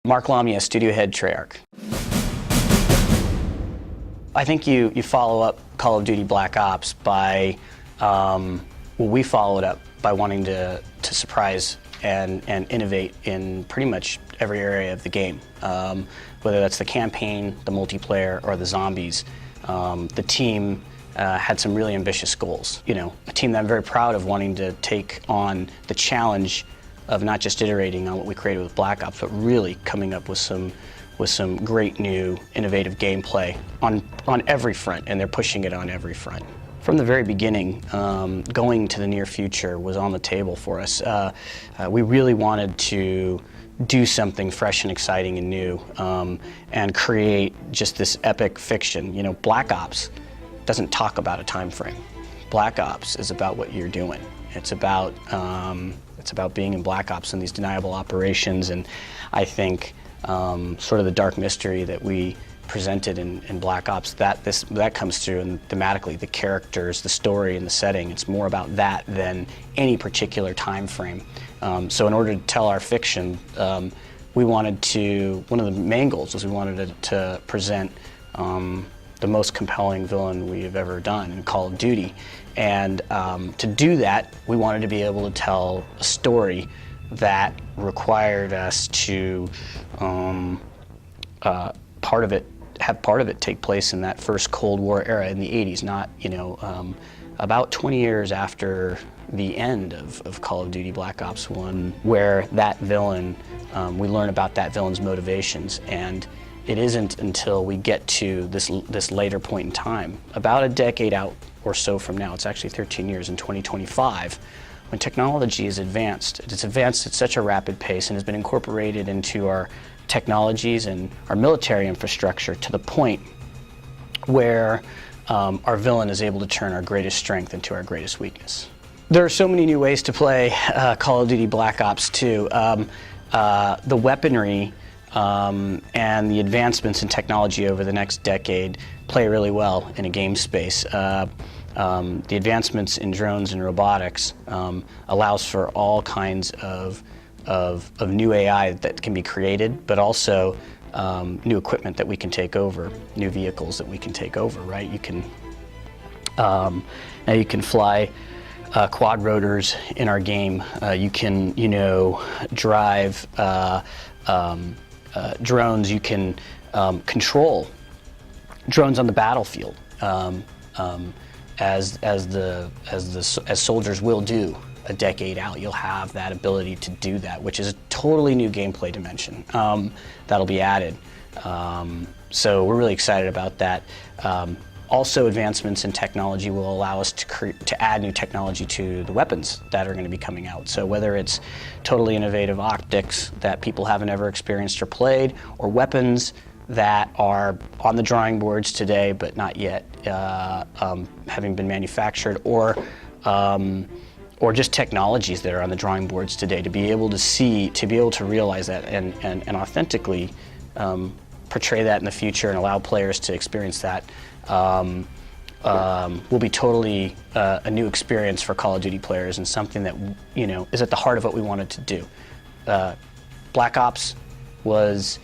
Mark Lamia, studio head, Treyarch. I think you follow up Call of Duty Black Ops by, we followed up by wanting to surprise and innovate in pretty much every area of the game. Whether that's the campaign, the multiplayer, or the zombies, the team had some really ambitious goals. You know, a team that I'm very proud of wanting to take on the challenge of not just iterating on what we created with Black Ops, but really coming up with some great new innovative gameplay on every front, and they're pushing it on every front. From the very beginning, going to the near future was on the table for us. We really wanted to do something fresh and exciting and new, and create just this epic fiction. You know, Black Ops doesn't talk about a time frame. Black Ops is about what you're doing. It's about being in Black Ops and these deniable operations, and I think sort of the dark mystery that we presented in Black Ops, that comes through, and thematically, the characters, the story, and the setting. It's more about that than any particular time frame. So in order to tell our fiction, we wanted to, one of the main goals was we wanted to present the most compelling villain we have ever done in Call of Duty. And to do that, we wanted to be able to tell a story that required us to have part of it take place in that first Cold War era in the 80s, not, you know, about 20 years after the end of Call of Duty Black Ops 1, where that villain, we learn about that villain's motivations. And it isn't until we get to this later point in time, about a decade out or so from now, it's actually 13 years in 2025, when technology is advanced. It's advanced at such a rapid pace and has been incorporated into our technologies and our military infrastructure to the point where our villain is able to turn our greatest strength into our greatest weakness. There are so many new ways to play Call of Duty Black Ops 2. The weaponry and the advancements in technology over the next decade play really well in a game space. The advancements in drones and robotics allows for all kinds of new AI that can be created, but also new equipment that we can take over, new vehicles that we can take over, right? You can, now you can fly quad rotors in our game. You can, you know, drive drones. You can control drones on the battlefield, as soldiers will do a decade out. You'll have that ability to do that, which is a totally new gameplay dimension that'll be added. So we're really excited about that. Also, advancements in technology will allow us to add new technology to the weapons that are going to be coming out. So whether it's totally innovative optics that people haven't ever experienced or played, or weapons that are on the drawing boards today but not yet having been manufactured, or just technologies that are on the drawing boards today, to be able to see, to be able to realize that and authentically portray that in the future and allow players to experience that will be totally a new experience for Call of Duty players, and something that, you know, is at the heart of what we wanted to do. Black Ops was,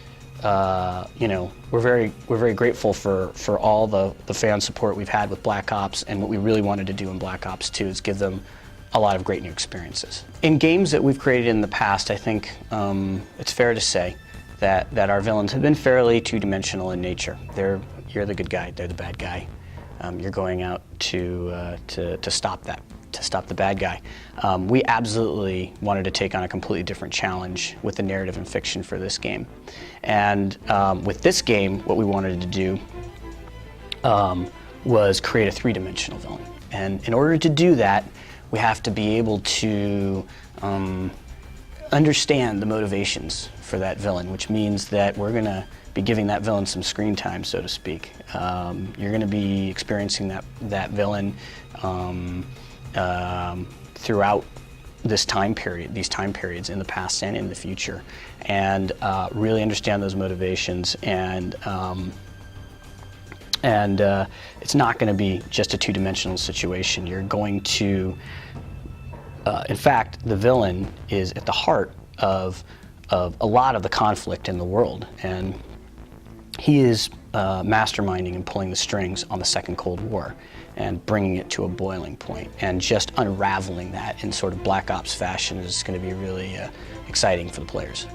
you know, we're very grateful for all the fan support we've had with Black Ops, and what we really wanted to do in Black Ops 2 is give them a lot of great new experiences. In games that we've created in the past, I think it's fair to say that our villains have been fairly two-dimensional in nature. You're the good guy, they're the bad guy. You're going out to stop the bad guy. We absolutely wanted to take on a completely different challenge with the narrative and fiction for this game. And with this game, what we wanted to do was create a three-dimensional villain. And in order to do that, we have to be able to understand the motivations for that villain, which means that we're going to be giving that villain some screen time, so to speak. You're going to be experiencing that villain throughout this time period, these time periods in the past and in the future, and really understand those motivations. And it's not going to be just a two-dimensional situation. You're going to, in fact, the villain is at the heart of a lot of the conflict in the world. And he is masterminding and pulling the strings on the Second Cold War and bringing it to a boiling point. And just unraveling that in sort of Black Ops fashion is going to be really exciting for the players.